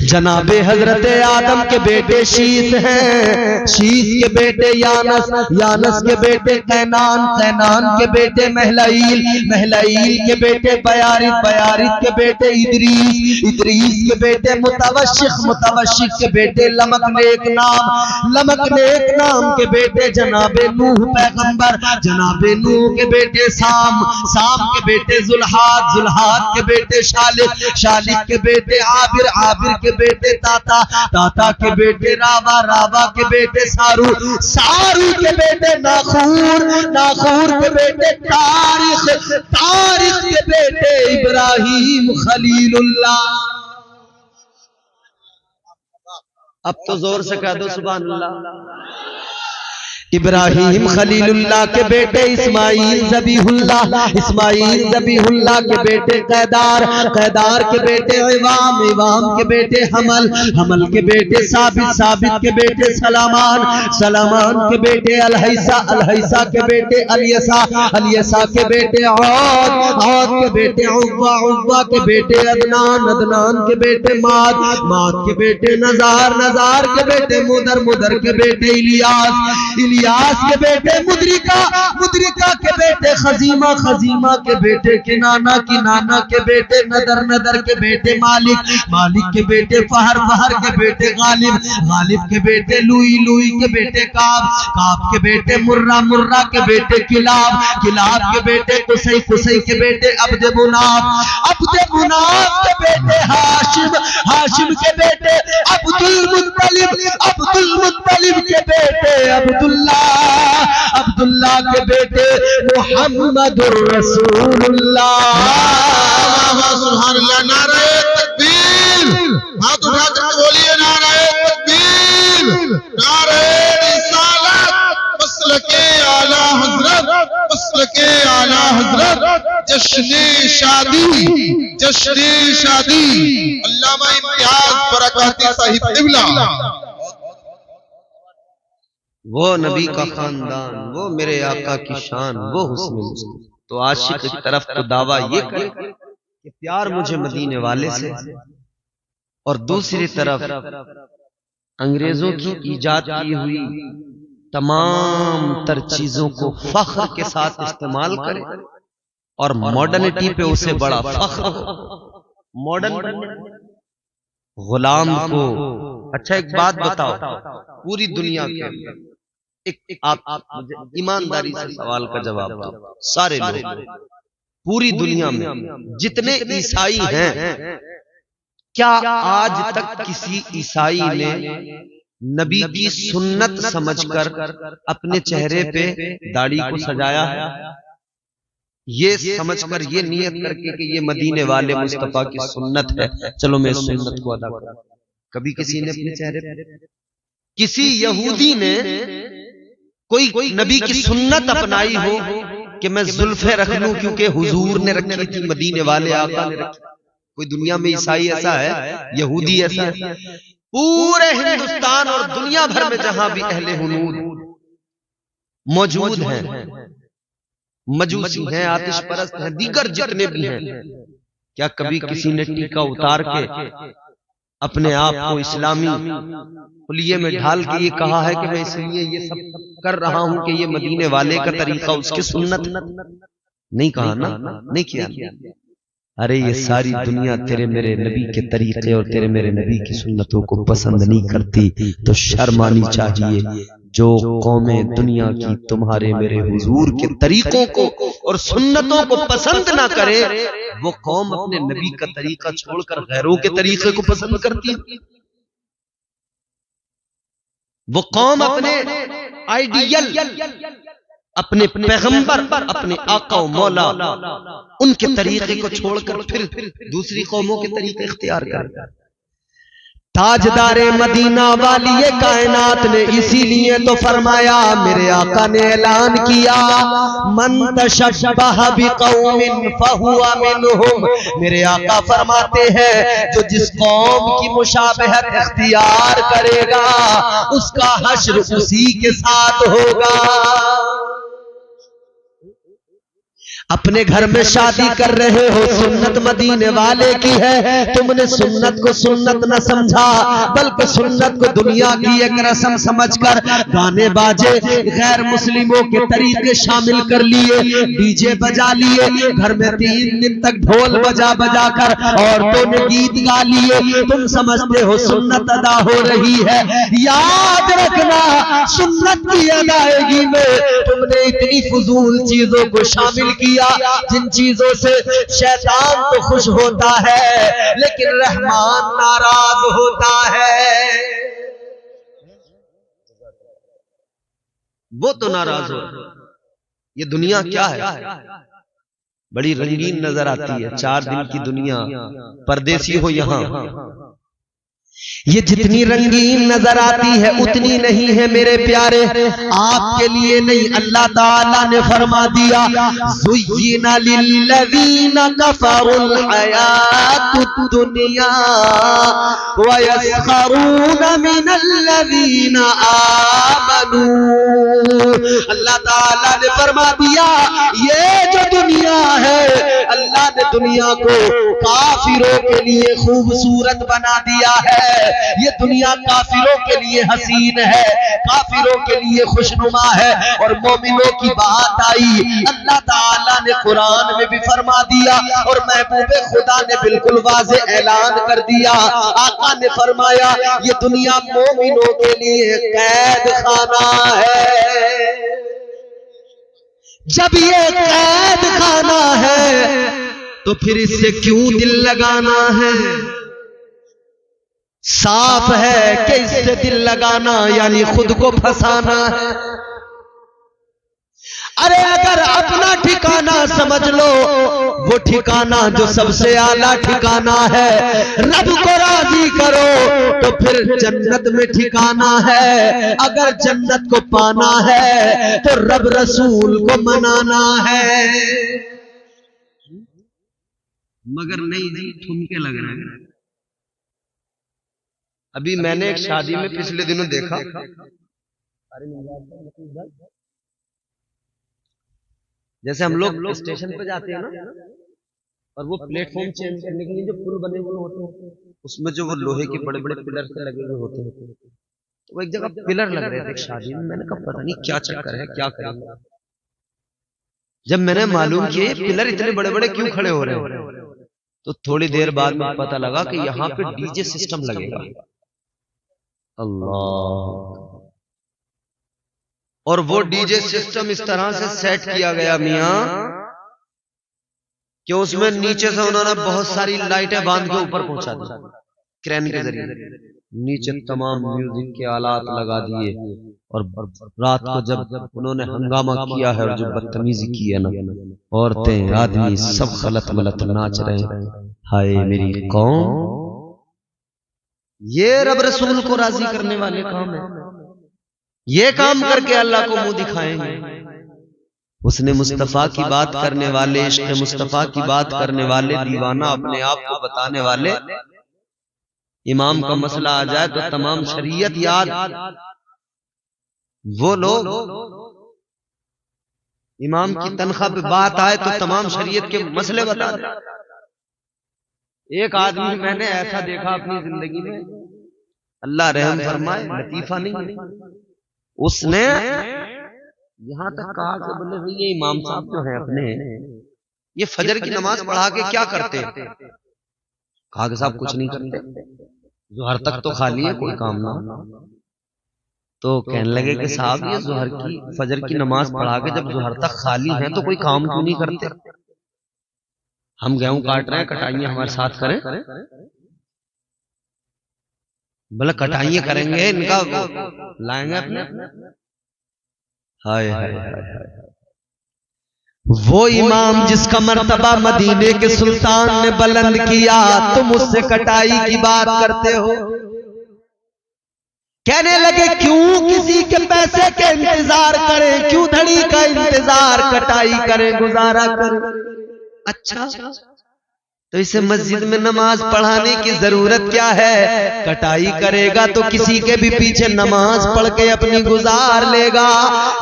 जनाबे हजरत आदम के बेटे शीस हैं, शीस के बेटे यानस, यानस के बेटे कैनान, कैनान के बेटे महलाइल, महलाइल के बेटे बयारित, बयारित के बेटे इदरीस, इदरीस के बेटे मुतवशिक, मुतवशिक के बेटे लमकनेक नाम, लमकनेक नाम के बेटे जनाबे नूह पैगंबर, जनाबे नूह के बेटे साम, साम के बेटे जुल्हाद, जुल्हाद के बेटे शालिक, शालिक के बेटे आबिर, आबिर के बेटे ताता, ताता के बेटे रावा, रावा के बेटे सारू, सारू के बेटे नाखूर, नाखूर के बेटे तारिख, तारिख के बेटे इब्राहिम खलीलुल्लाह। अब तो जोर से कह दो सुभान अल्लाह। इब्राहिम खलीलुल्लाह के बेटे इस्माइल ज़बीहुल्लाह, इस्माइल ज़बीहुल्लाह के बेटे कैदार, कैदार के बेटे इवाम, इवाम के बेटे हमल, हमल के बेटे साबित, साबित के बेटे सलामान, सलामान के बेटे अलहैसा, अलहैसा के बेटे अलियसा, अलियसा के बेटे औद, औद के बेटे उव्वा, उव्वा के बेटे अदनान, अदनान के बेटे माद, माद के बेटे नजार, नजार के बेटे मुदर, मुदर के बेटे इलियास, इलियास के बेटे मुद्रिका, मुद्रिका के बेटे खजीमा, खजीमा के बेटे किनाना, किनाना के बेटे नदर, नदर के बेटे मालिक, मालिक के बेटे फहर, फहर के बेटे गालिब, गालिब के बेटे लुई, लुई के बेटे काब, काब के बेटे मुर्रा, मुर्रा के बेटे किलाब, किलाब के बेटे कुसै, कुसै के बेटे अब्द मुनाफ, अब्द मुनाफ के बेटे हाशिम, हाशिम के बेटे अब्दुल मुत्तलिब, अब्दुल मुत्तलिब के बेटे अब्दुल्लाह, अब्दुल्लाह के बेटे मुहम्मदुर रसूलुल्लाह। सुभान अल्लाह। नारे तकबीर, हाथ उठा कर बोलिए नारे तकबीर, नारे रिसालत, मसलके आला हजरत, मसलके आला हजरत, जश्न शादी, जश्न शादी अल्लामा इम्तियाज बरकाती साहिब क़िबला। वो नबी का खानदान, वो मेरे आका की शान, वो हुस्न मुस्लिम। तो आशिक की तरफ तो दावा ये करे कि प्यार मुझे मदीने वाले से, और दूसरी तरफ अंग्रेजों की इजाद की हुई तमाम तर चीजों को फख्र के साथ इस्तेमाल करे और मॉडर्निटी पे उसे बड़ा फख्र हो। मॉडर्न गुलाम को, अच्छा एक बात बताओ, पूरी दुनिया के एक आप मुझे ईमानदारी से सवाल का जवाब दो, सारे लोग पूरी दुनिया में जितने ईसाई हैं, क्या आज तक किसी ईसाई ने नबी की सुन्नत समझकर अपने चेहरे पे दाढ़ी को सजाया है, ये समझकर, ये नियत करके कि ये मदीने वाले मुस्तफा की सुन्नत है, चलो मैं इस सुन्नत को अदा करूं? कभी किसी ने अपने चेहरे पे, किसी यहूदी ने कोई नबी की सुन्नत अपनाई हो कि मैं जुल्फे रख लूं क्योंकि हुजूर ने रखी थी, मदीने वाले आका ने रखी? कोई दुनिया में ईसाई ऐसा है, यहूदी ऐसा है? पूरे हिंदुस्तान और दुनिया भर में जहां भी अहले हुनूद मौजूद हैं, मजूसी हैं, आतिश परस्त हैं, दीगर जितने भी हैं, क्या कभी किसी ने टीका उतार के अपने आप को इस्लामी हुलिये में ढाल के ये कहा है कि मैं इसलिए ये सब कर रहा हूं कि ये मदीने वाले का तरीका, उसकी सुन्नत? नहीं कहा ना, नहीं किया। अरे ये सारी दुनिया तेरे मेरे नबी के तरीके और तेरे मेरे नबी की सुन्नतों को पसंद नहीं करती, तो शर्म आनी चाहिए। जो कौमें दुनिया की तुम्हारे मेरे हुजूर के तरीकों को और सुन्नतों को पसंद ना करे, वो कौम अपने नबी का तरीका छोड़कर गैरों के तरीके को पसंद करती है। वो कौम अपने आइडियल, अपने पैगंबर, अपने आका और मौला, उनके तरीके को छोड़कर फिर दूसरी कौमों के तरीके इख्तियार करता है। ताजदारे मदीना वाली ये कायनात ने इसीलिए तो फरमाया, मेरे आका ने ऐलान किया, मन तशब्बह बिकौमिन फहुवा मिनहुम। मेरे आका फरमाते हैं, जो जिस कौम की मुशाबहत इख्तियार करेगा उसका हश्र उसी के साथ होगा। अपने घर में शादी कर रहे हो, सुन्नत मदीने वाले की है, तुमने सुन्नत को सुन्नत न समझा बल्कि सुन्नत को दुनिया की एक रस्म समझकर गाने बाजे गैर मुस्लिमों के तरीके शामिल कर लिए, डीजे बजा लिए, घर में 3 दिन तक ढोल बजा बजा कर औरतों ने गीत गा लिए। तुम समझते हो सुन्नत अदा हो रही है। याद रखना, सुन्नत की अदायगी में तुमने इतनी फजूल चीजों को शामिल किया जिन चीजों से शैतान तो खुश होता है लेकिन रहमान नाराज होता है। वो तो नाराज हो। ये दुनिया क्या है, बड़ी रंगीन नजर आती है। 4 दिन की दुनिया, परदेसी हो यहां, ये जितनी रंगीन नजर आती है उतनी नहीं है मेरे प्यारे। आपके लिए नहीं, अल्लाह ताला ने फरमा दिया, ज़ुय्यिना लिल्लज़ीना कफ़रुल हयातुद दुनिया व यस्खरूना मिनल्लज़ीना आमनू। अल्लाह ताला ने फरमा दिया, ये जो दुनिया है अल्लाह ने दुनिया को काफिरों के लिए खूबसूरत बना दिया है। ये दुनिया काफिरों के लिए हसीन है, काफिरों के लिए खुशनुमा है। और मोमिनों की बात आई, अल्लाह ताला ने कुरान में भी फरमा दिया और महबूबे खुदा ने बिल्कुल वाज़े ऐलान कर दिया। आका ने फरमाया, ये दुनिया मोमिनों के लिए कैद खाना है। जब ये कैद खाना है तो फिर इससे क्यों दिल लगाना है? साफ है कि इससे दिल लगाना यानी खुद को फंसाना है। अरे अगर अपना ठिकाना समझ लो, वो ठिकाना जो सबसे आला ठिकाना है, रब को राजी करो तो फिर जन्नत में ठिकाना है। अगर जन्नत को पाना है तो रब रसूल को मनाना है। मगर नहीं ठुमके लग रहे हैं। अभी मैंने एक शादी में पिछले दिनों देखा, जैसे हम लोग स्टेशन पे जाते हैं ना, और वो प्लेटफॉर्म चेंज करने के लिए जो पुल बने हुए होते हैं, उसमें जो वो लोहे के बड़े बड़े पिलर से लगे हुए होते हैं, वो एक जगह पिलर लग रहे थे शादी में। मैंने कहा पता नहीं क्या चक्कर है, क्या करेंगे। जब मैंने मालूम किया पिलर इतने बड़े बड़े क्यों खड़े हो रहे हैं, तो थोड़ी देर बाद में पता लगा कि यहाँ पे डीजे सिस्टम लगेगा। अल्लाह। और वो डीजे सिस्टम इस तरह से सेट किया गया मियां कि उसमें नीचे से उन्होंने बहुत सारी लाइटें बांध के ऊपर पहुंचा दी क्रेन के जरिए। नीचे तमाम म्यूजिक के आलात लगा दिए और रात को जब उन्होंने हंगामा किया है और जो बदतमीजी की है ना, औरतें आदमी सब गलत गलत नाच रहे हैं। हाय मेरी कौम, ये रब रसूल को राजी करने वाले काम है। ये काम करके अल्लाह को मुंह दिखाएंगे। उसने मुस्तफा की बात करने वाले, इश्क़ मुस्तफा की बात करने वाले, दीवाना अपने आप को बताने वाले, इमाम का मसला आ जाए तो तमाम शरीयत याद। वो लोग इमाम की तनख्वाह पे बात आए तो तमाम शरीयत के मसले बता दे। एक आदमी मैंने ऐसा देखा अपनी जिंदगी में, अल्लाह रहम फरमाए, लतीफा नहीं, उसने यहां तक कहा कि बोले भाई ये इमाम साहब जो है अपने, ये फजर की नमाज पढ़ा के क्या करते हैं? कहा कि साहब कुछ नहीं करते, जोहर तक तो खाली है, कोई काम ना। तो कहने लगे कि साहब ये जोहर की फजर की नमाज पढ़ा के जब जोहर तक खाली है तो कोई काम क्यों नहीं करते? हम गेहूं काट रहे हैं, कटाइयां हमारे साथ करें। बोले कटाइयां करेंगे, इनका लाएंगे अपने। हाय हाय हाय। वो इमाम जिसका मर्तबा मदीने के सुल्तान ने बुलंद किया, तुम उससे कटाई की बात करते हो। कहने लगे क्यों किसी के पैसे के इंतजार करें, क्यों धड़ी का इंतजार, कटाई करें, गुजारा करें। अच्छा तो इसे मस्जिद में नमाज पढ़ाने की जरूरत क्या है? कटाई करेगा तो किसी के भी पीछे नमाज पढ़ के अपनी गुजार लेगा।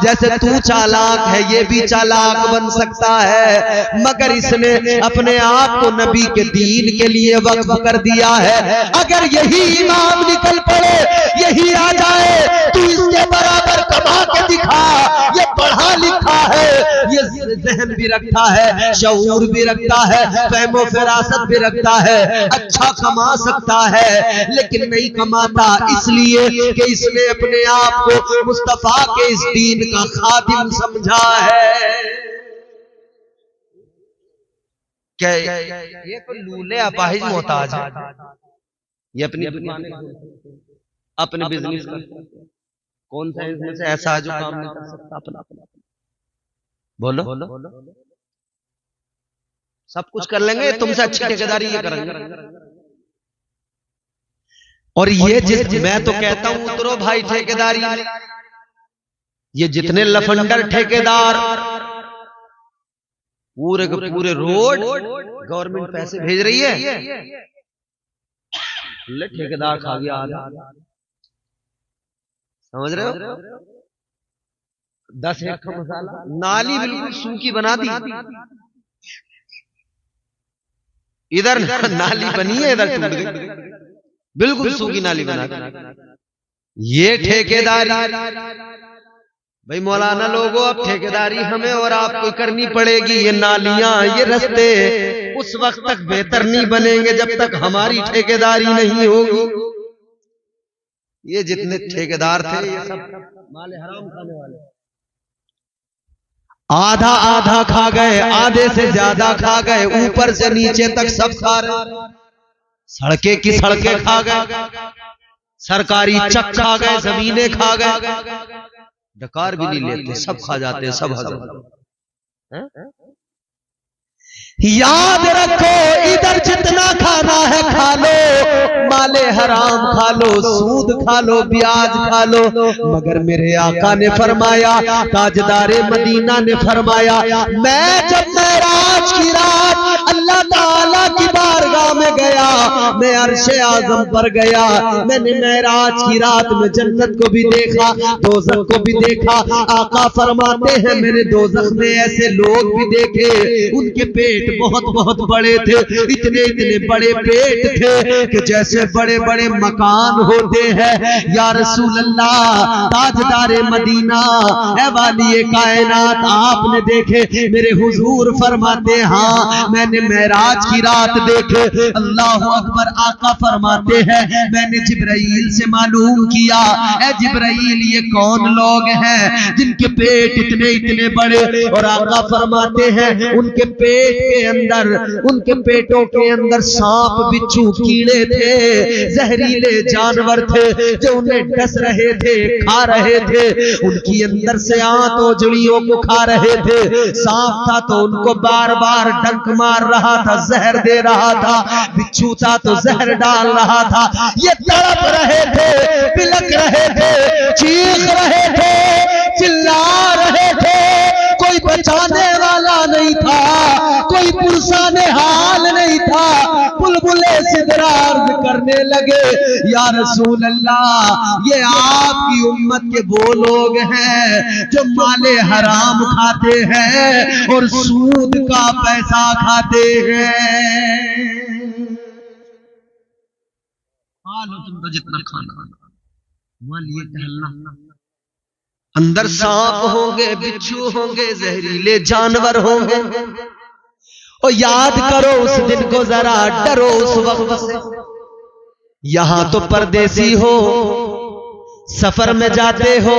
जैसे तू चालाक है ये भी चालाक बन सकता है, मगर इसने अपने आप को नबी के दीन के लिए वक्फ कर दिया है। अगर यही इमाम निकल पड़े, यही आ जाए, तू इसके बराबर कमा के दिखा। ये पढ़ा लिखा है, ये ज़हन भी रखता है, शऊर भी रखता है, फहमो फिरासत भी रखता है, अच्छा कमा सकता है, लेकिन नहीं कमाता इसलिए कि इसने अपने आप को मुस्तफा के इस दीन का खादिम समझा है। क्या ये कोई लूले अपाहिज मोहताज है? ये अपनी दुकान अपने बिजनेस करता, कौन सा इसमें से ऐसा जो काम नहीं कर सकता अपना? बोलो, सब कुछ कर लेंगे, तुमसे अच्छी ठेकेदारी ये करेंगे। और ये मैं तो कहता हूं उतरो भाई ठेकेदारी। ये जितने लफंडर ठेकेदार, पूरे के पूरे रोड गवर्नमेंट पैसे भेज रही है, ठेकेदार खा गया आधा। समझ रहे हो? 10 एक का मसाला, नाली बिल्कुल सूखी बना दी। इधर नाली बनी है, इधर टूट गई, बिल्कुल सूखी नाली बना दी। ये ठेकेदारी भाई मौलाना लोगों, अब ठेकेदारी हमें और आपको करनी पड़ेगी। ये नालियां, ये रास्ते उस वक्त तक बेहतर नहीं बनेंगे जब तक हमारी ठेकेदारी नहीं होगी। ये जितने ठेकेदार थे ये सब माले हराम खाने वाले, आधा आधा खा गए, आधे से ज्यादा खा गए, ऊपर से नीचे तक सब खा रहे। सड़कें की सड़कें खा गए, सरकारी चक खा गए, जमीनें खा गए, डकार भी नहीं लेते, सब खा जाते, सब हजम। याद रखो, इधर जितना खाना है खा लो, माले हराम खा लो, सूद खा लो, ब्याज खा लो, मगर मेरे आका ने फरमाया, ताजदारे मदीना ने फरमाया, मैं जब मेराज की रात अल्लाह ताला की बारगाह में गया, मैं अर्शे आज़म पर गया, मैंने मेराज की रात में जन्नत को भी देखा, दोज़ख को भी देखा। आका फरमाते हैं, मैंने दोज़ख में ऐसे लोग भी देखे, उनके पेट बहुत बहुत बड़े थे, इतने इतने बड़े पेट थे कि जैसे बड़े बड़े मकान होते हैं। या रसूल अल्लाह, ताजदारे मदीना, ऐ वाली कायनात, आपने देखे? मेरे हुजूर फरमाते, हाँ मैंने मेराज की रात देखे। अल्लाह अकबर। आका फरमाते हैं, मैंने जिब्राइल से मालूम किया, ऐ जिब्राइल ये कौन लोग हैं जिनके पेट इतने इतने बड़े? और आका फरमाते हैं, उनके पेट के अंदर, उनके पेटों के अंदर सांप, बिच्छू, कीड़े थे, जहरीले जानवर थे जो उन्हें डस रहे थे, खा रहे थे, उनकी अंदर से आंत ओजड़ियों को खा रहे थे। सांप था तो उनको बार बार डंक मार रहा था, जहर दे रहा था, बिच्छू था तो जहर डाल रहा था। ये तड़प रहे थे, बिलक रहे थे, चीख रहे थे, चिल्ला रहे थे, कोई बचाने वाला नहीं था, कोई पुरसाने हाल नहीं था। बुलबुले सिदरा अर्ज करने लगे, या रसूल अल्लाह, ये आपकी उम्मत के वो लोग हैं जो माले हराम खाते हैं और सूद का पैसा खाते हैं। लो तुम तो जितना खाना, लिए टहलना, अंदर सांप होंगे, बिच्छू होंगे, जहरीले जानवर होंगे। और याद करो उस दिन को जरा, डरो उस वक्त से। यहां तो परदेसी हो, सफर में जाते हो,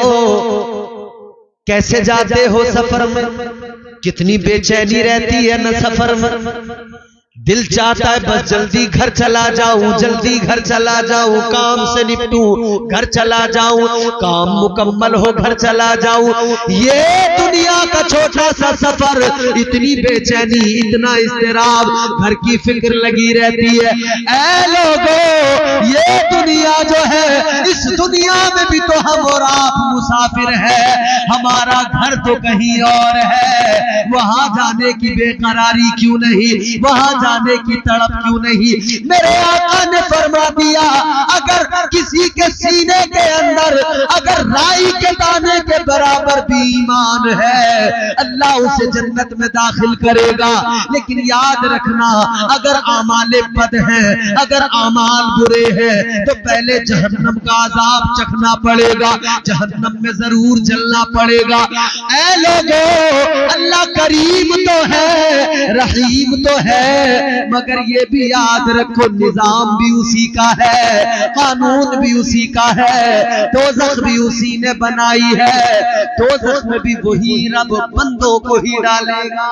कैसे जाते हो सफर में? कितनी बेचैनी रहती है न सफर में। दिल चाहता है बस जल्दी घर चला जाऊं, जल्दी घर चला जाऊं, काम से निपटूं, घर चला जाऊं, काम मुकम्मल हो घर चला जाऊं। ये दुनिया का छोटा सा सफर, इतनी बेचैनी, इतना इस्तिराब, घर की फिक्र लगी रहती है। ऐ लोगों, ये दुनिया जो है इस दुनिया में भी तो हम और आप मुसाफिर है, हमारा घर तो कहीं और है, वहां जाने की बेकरारी क्यों नहीं, वहां जाने की तड़प क्यों नहीं। मेरे आका ने फरमा दिया, अगर किसी के सीने के अंदर अगर राई के दाने के बराबर भी ईमान है, अल्लाह उसे जन्नत में दाखिल करेगा। लेकिन याद रखना, अगर आमाले बद हैं, अगर आमाल बुरे हैं, तो पहले जहन्नम का अजाब चखना पड़ेगा, जहन्नम में जरूर जलना पड़ेगा। ऐ लोगों, अल्लाह करीम तो है, रहीम तो है, मगर ये भी याद रखो निजाम भी उसी का है, कानून भी उसी का है, दोज़ख भी उसी ने बनाई है, दोज़ख में भी वही रब बंदों को ही डालेगा।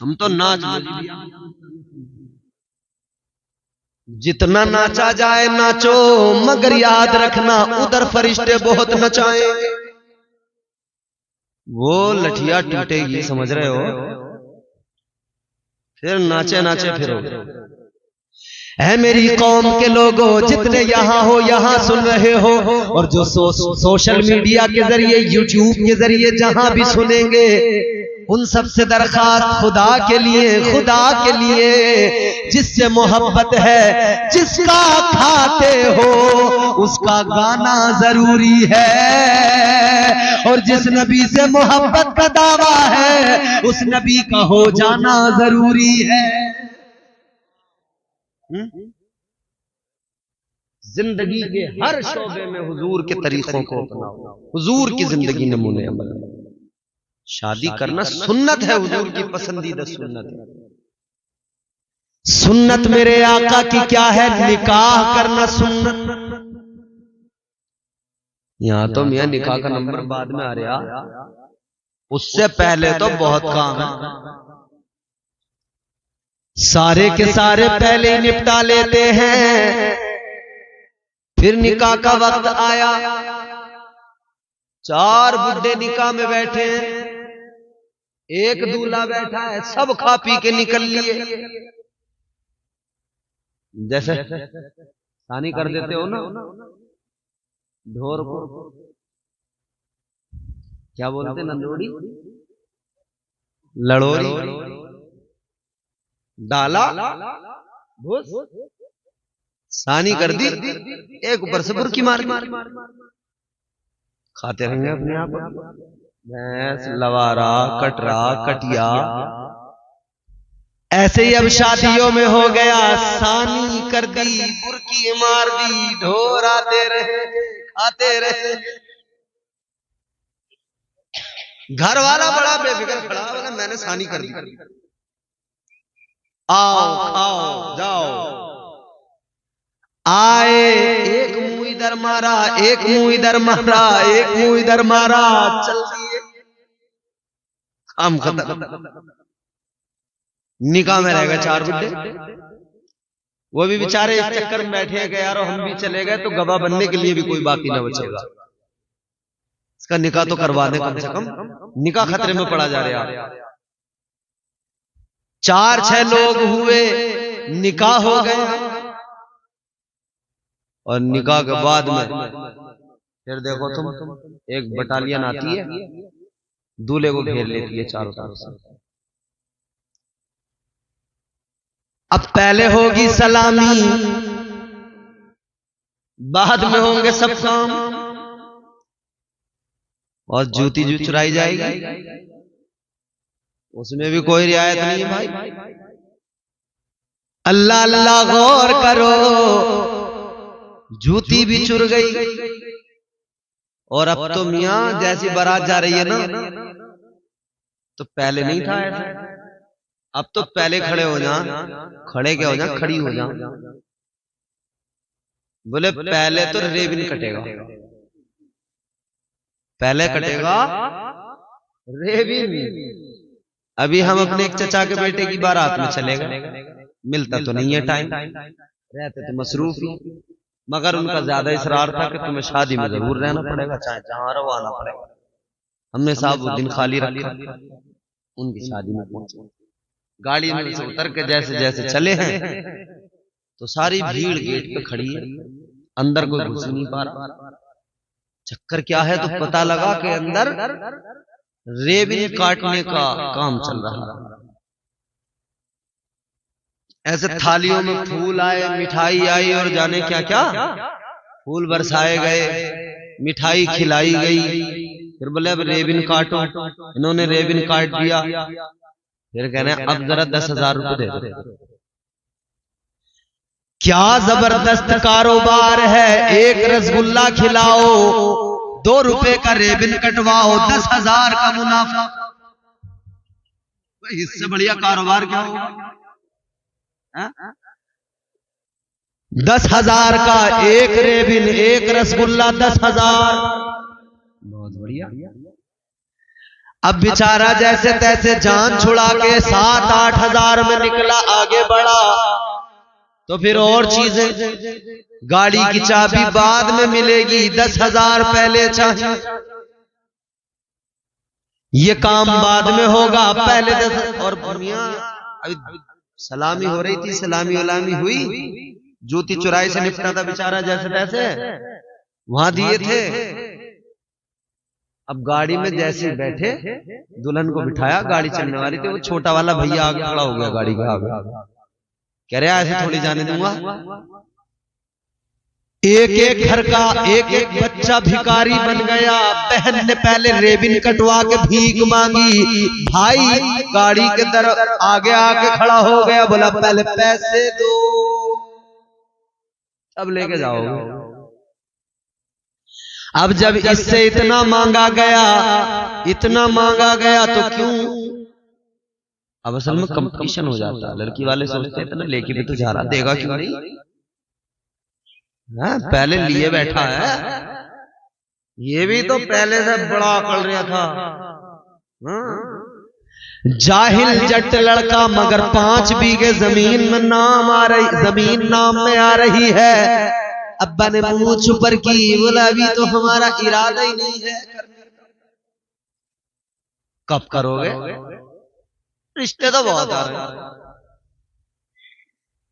तुम तो नाच जितना नाचा जाए नाचो, मगर याद रखना उधर फरिश्ते बहुत नचाएंगे, वो लठिया टूटेगी, समझ रहे हो, फिर नाचे नाचे फिरो। है मेरी कौम के लोगों, जितने यहाँ हो, यहाँ सुन रहे हो, और जो सोशल मीडिया के जरिए, यूट्यूब के जरिए जहां भी सुनेंगे, उन सबसे दरखास्त खुदा के लिए, खुदा के लिए, जिससे मोहब्बत है, जिसका खाते हो उसका गाना जरूरी है, और जिस नबी से मोहब्बत का दावा है, उस नबी का हो जाना जरूरी है। जिंदगी के हर शोबे में हुजूर के तरीकों को अपनाओ, हुजूर की जिंदगी नमूने अमल। शादी करना सुन्नत है, हुजूर की पसंदीदा सुन्नत है। सुन्नत मेरे आका की क्या है, निकाह करना सुन्नत। यहां तो मियां निकाह का नंबर बाद में आ रहा, उससे पहले तो बहुत काम है। सारे के सारे पहले ही निपटा लेते हैं, फिर निकाह का वक्त आया, 4 बुड्ढे निकाह में बैठे हैं, एक दूल्हा बैठा है, सब खा पी के निकल लिए। जैसे सानी कर देते हो ना ढोर को, क्या बोलते हैं, नंदोड़ी, लड़ोरी, डाला भूस, सानी कर दी, एक ऊपर से बुरकी मार खाते रहेंगे अपने आप। भैंस, लवारा, कटरा, कटिया, ऐसे ही अब शादियों में हो गया, सानी कर दी, बुरकी मार दी, ढोर आते रहे, खाते रहे। घर वाला बड़ा बेफिक्र खड़ा, बोला मैंने सानी कर दी, आओ खाओ जाओ। आए, एक मुंह इधर मारा, एक मुंह इधर मारा, एक मुंह इधर मारा, चल दिए, हम खत्म। निकाह में रह गए 4 बुड्ढे, वो भी बेचारे इस चक्कर में बैठे हैं कि यार हम भी चले गए तो गवाह बनने के लिए भी कोई बाकी ना बचेगा, इसका निकाह तो करवा दे कम से कम, निकाह खतरे में पड़ा जा रहा। 4-6 लोग हुए, निकाह हो गए, और निकाह के बाद में फिर देखो तुम, एक बटालियन आती है, दूल्हे को घेर लेती है चारों तरफ से। अब पहले होगी सलामी, बाद में होंगे सब काम, और जूती जो चुराई जाएगी उसमें भी कोई रियायत नहीं है भाई। अल्लाह अल्लाह गौर करो, जूती भी चुर गई। और अब तो मियां जैसी बारात जा रही है ना, तो पहले नहीं था ऐसा, अब तो पहले खड़े हो जा, खड़े क्या हो जा, खड़ी हो जा। बोले पहले तो रेबिन कटेगा, पहले कटेगा रेबिन। अभी हम अपने एक चचा के बेटे की बारात में चले गए, मिलता तो नहीं है टाइम, रहते तो मसरूफ ही, मगर उनका ज्यादा इसरार था कि तुम्हें शादी में जरूर रहना पड़ेगा, चाहे जहां रहो आना पड़ेगा। हमने साहब वो दिन खाली रखा, उनकी शादी में पहुंचे, गाड़ी में से उतर के जैसे जैसे चले हैं, तो सारी भीड़ गेट पे खड़ी है, अंदर कोई घुस नहीं पा रहा। चक्कर क्या है, तो पता लगा कि अंदर रेबिन काटने का काम चल रहा है। ऐसे थालियों में फूल आए, मिठाई आई और जाने क्या क्या फूल बरसाए गए, मिठाई खिलाई गई। फिर बोले अब रेबिन काटो, इन्होंने रेबिन काट दिया। फिर कह रहे हैं अब जरा 10,000 रुपए दे दो। क्या जबरदस्त कारोबार है, एक रसगुल्ला खिलाओ, 2 रुपए का रेबिन कटवाओ, 10,000 का मुनाफा। इससे बढ़िया कारोबार क्या होगा? 10,000 का एक रेबिन, एक रसगुल्ला, 10,000, बहुत बढ़िया। अब बेचारा जैसे तैसे जान छुड़ा के 7-8 हजार में निकला, आगे बढ़ा। तो फिर और चीजें, गाड़ी की चाबी बाद में मिलेगी, 10,000 पहले चाहिए। ये काम बाद में होगा, पहले 10। और अभी सलामी हो रही थी, सलामी वलामी हुई, जूती चुराई से निपटा था बेचारा जैसे तैसे, वहां दिए थे। अब गाड़ी में जैसे बैठे, दुल्हन को बिठाया, गाड़ी चलने वाली थी, वो छोटा वाला भैया आगे खड़ा हो गया गाड़ी के आगे, कह रहे ऐसे थोड़ी जाने दूंगा। एक एक घर का एक एक बच्चा भिखारी बन गया। बहन ने पहले रेबिन कटवा के भीख मांगी, भाई गाड़ी के तरफ आगे आके खड़ा हो गया, बोला पहले पैसे दो, अब लेके जाओगे। अब जब इससे इतना मांगा गया, इतना मांगा गया, तो क्यों? अब असल में कंपटीशन हो जाता है। लड़की वाले सोचते हैं इतना लेके भी तो जा रहा, देगा क्यों नहीं? पहले लिए बैठा है, ये भी तो पहले से बड़ा अकल रहा था। जाहिल जट लड़का, मगर 5 बीघे जमीन में नाम आ रही, जमीन नाम में आ रही है। अब्बा ने मुंह छुपर की, बोला अभी तो हमारा इरादा ही नहीं है। कब करोगे? रिश्ते तो बहुत आ रहे हैं।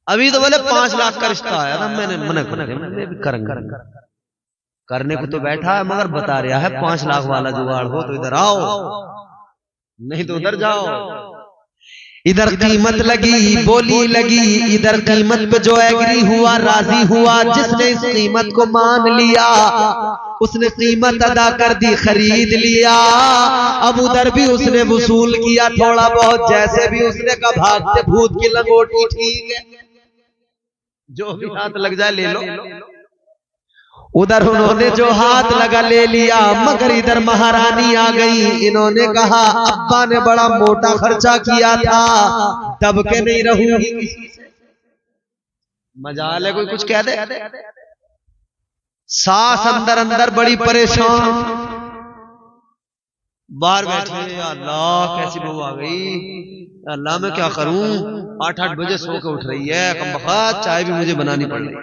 अभी तो बोले 5 लाख का रिश्ता आया था, मैंने मना कर दिया, मैं भी करूंगा। करने को तो बैठा है, मगर बता रहा है 5 लाख वाला जुगाड़ हो तो इधर आओ, नहीं तो उधर जाओ। इधर कीमत लगी, बोली लगी, इधर कीमत पे जो एग्री हुआ, राजी हुआ, जिसने इस कीमत को मान लिया, उसने कीमत अदा कर दी, खरीद लिया। अब उधर भी उसने वसूल किया थोड़ा बहुत, जैसे भी उसने कहा भागते भूत की लंगोटी, ठीक है, जो भी हाथ लग जाए ले लो। उधर उन्होंने जो हाथ लगा ले लिया, मगर इधर महारानी आ गई। इन्होंने कहा अब्बा ने बड़ा मोटा खर्चा किया था, दब के नहीं रहूंगी किसी से। मजाल है कोई कुछ कह दे। सास अंदर अंदर बड़ी परेशान, बाहर बैठी, अल्लाह कैसी बहू आ गई, अल्लाह मैं क्या करूं, 8-8 बजे सो के उठ रही है, कमबख्त चाय भी मुझे बनानी पड़ रही है।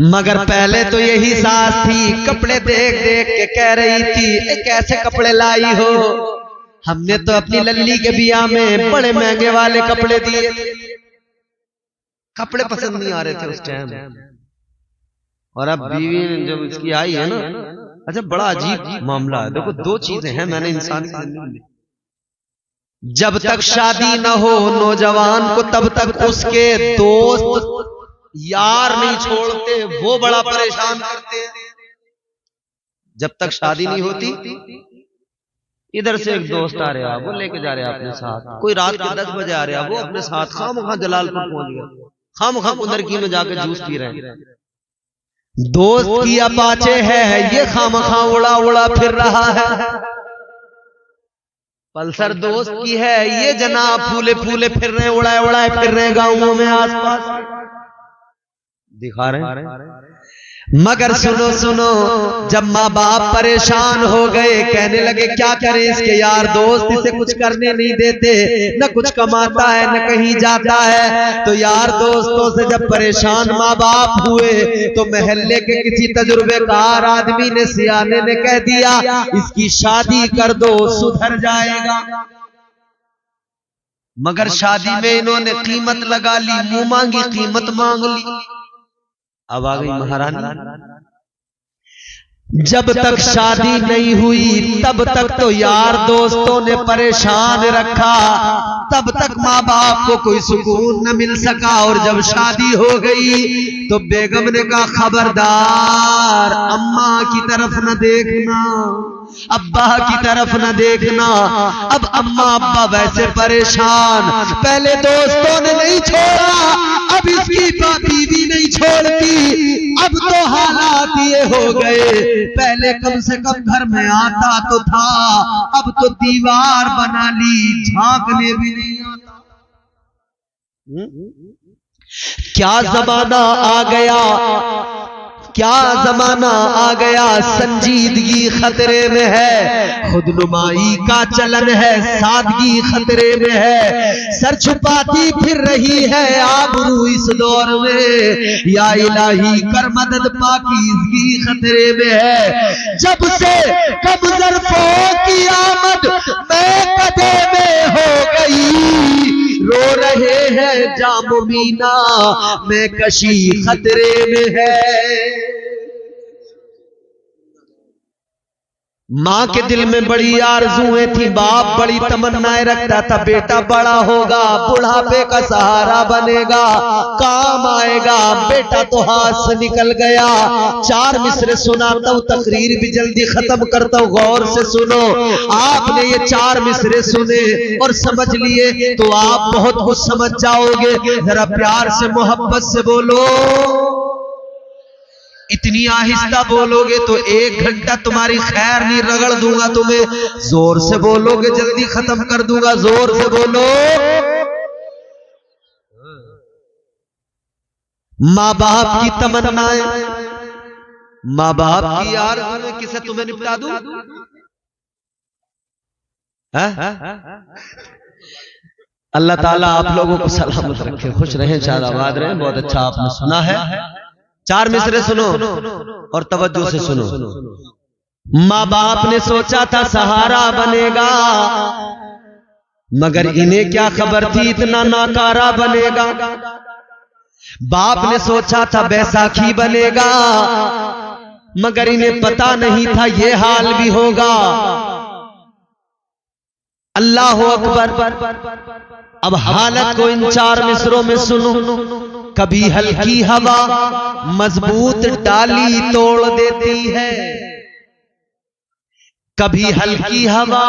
मगर पहले तो यही सास थी, कपड़े देख देख के कह रही थी कैसे कपड़े लाई हो, हमने तो अपनी लल्ली के बियाह में बड़े महंगे वाले कपड़े दिए थे। कपड़े पसंद नहीं आ रहे थे उस टाइम। और अब बीवी जब इसकी आई है ना, अच्छा बड़ा अजीब मामला है। देखो 2 चीजें हैं मैंने इंसान की जिंदगी में, जब तक शादी न हो नौजवान को, तब तक उसके दोस्त यार नहीं छोड़ते, वो बड़ा परेशान करते हैं। जब तक शादी नहीं होती, इधर से एक दोस्त आ रहा, वो लेके जा रहा अपने साथ, कोई रात के 10 बजे आ रहा, वो अपने साथ खामखा जलालपुर पहुंच गया, खामखा उदरकी में जाके जूस पी रहे हैं। दोस्त की अपाचे है, ये खामखा उड़ा उड़ा फिर रहा है। पल्सर दोस्त की है, ये जनाब फूले फूले फिर रहे, उड़ाए उड़ाए फिर रहे गांवों में आसपास दिखा रहे हैं। मगर सुनो सुनो, जब माँ बाप परेशान हो गए, कहने लगे क्या करें, इसके यार दोस्त इसे कुछ करने नहीं देते, न कुछ कमाता है न कहीं जाता है। तो यार दोस्तों से जब परेशान माँ बाप हुए, तो मोहल्ले के किसी तजुर्बेकार आदमी ने, सियाने ने कह दिया इसकी शादी कर दो, सुधर जाएगा। मगर शादी में इन्होंने कीमत लगा ली, मुंह मांगी कीमत मांग ली। अब आ गई महारानी। जब तक शादी नहीं हुई तब तक तो यार दोस्तों ने परेशान रखा, तब तक माँ बाप को कोई सुकून न मिल सका। और जब शादी हो गई तो बेगम ने कहा खबरदार अम्मा की तरफ न देखना, अब्बा की तरफ न देखना। अब अम्मा अब्बा वैसे परेशान, पहले दोस्तों ने नहीं छोड़ा, अब इसकी बीवी नहीं छोड़ती। अब तो हालात ये हो गए, पहले कम से कम घर में आता तो था, अब तो दीवार बना ली, झांकने भी नहीं आता। क्या जमाना आ गया, क्या जमाना आ गया, संजीदगी खतरे में है, खुदनुमाई का चलन है, सादगी खतरे में है, सर छुपाती फिर रही है आबरू इस दौर में, या इलाही कर मदद पाकीज़गी खतरे में है। जब से कम ज़र्फ़ों की आमद मैं कदे में हो गई, रो रहे हैं जामो मीना में कशी खतरे में है। माँ के दिल में बड़ी आरज़ुएं थी, बाप बड़ी तमन्नाएं रखता था, बेटा बड़ा होगा, बुढ़ापे का सहारा बनेगा, काम आएगा। बेटा तो हाथ से निकल गया। चार मिसरे सुनाता हूं, तकरीर भी जल्दी खत्म करता हूं, गौर से सुनो। आपने ये चार मिसरे सुने और समझ लिए तो आप बहुत कुछ समझ जाओगे। जरा प्यार से मोहब्बत से बोलो, इतनी आहिस्ता बोलोगे तो 1 घंटा तुम्हारी खैर नहीं, रगड़ दूंगा तुम्हें। जोर से बोलोगे जल्दी खत्म कर दूंगा, जोर से बोलो। माँ बाप की तमन्नाएं, माँ बाप की यार किसे तुम्हें निपटा दूं? अल्लाह ताला आप लोगों को सलामत रखे, खुश रहें, शादाबाद रहें। बहुत अच्छा आपने सुना है। चार मिसरे सुनो और तवज्जो से सुनो। माँ बाप ने सोचा था सहारा बनेगा, मगर इन्हें क्या खबर थी इतना नाकारा बनेगा। बाप ने सोचा था बैसाखी बनेगा, मगर इन्हें पता नहीं था ये हाल भी होगा। अल्लाह अकबर। अब हालत को इन चार मिसरों में सुनो। कभी हल्की हवा मजबूत डाली तोड़ देती है, कभी हल्की हवा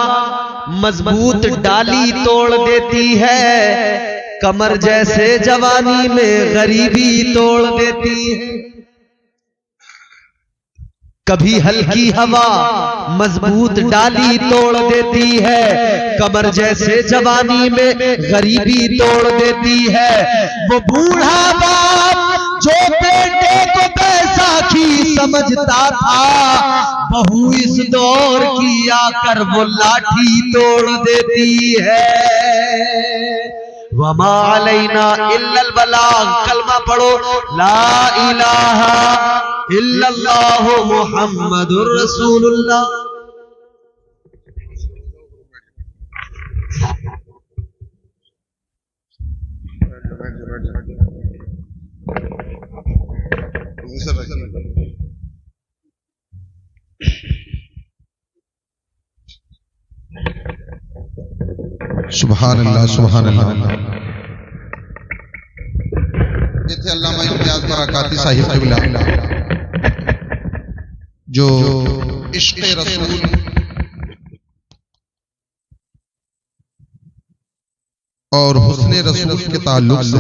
मजबूत डाली तोड़ देती है, कमर जैसे जवानी में गरीबी तोड़ देती है। कभी हल्की हवा मजबूत डाली तोड़ देती है, कमर जैसे जवानी में गरीबी तोड़ देती है। वो बूढ़ा बाप जो बेटे को बैसाखी समझता था, बहू इस दौर की आकर वो लाठी तोड़ देती है। वमा अलैना इल्लल बलाग। कलमा पढ़ो, ला इलाहा इल्लल्लाह मुहम्मदुर रसूलुल्लाह। सुभान अल्लाह, सुभान अल्लाह। ये थे अल्लामा इम्तियाज बरकाती साहिब क़िबला, जो इश्क़ रसूल और हुस्न रसूल के ताल्लुक से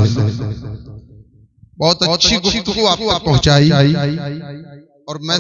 बहुत अच्छी गुफ्तगू आप तक पहुंचाई। और मैं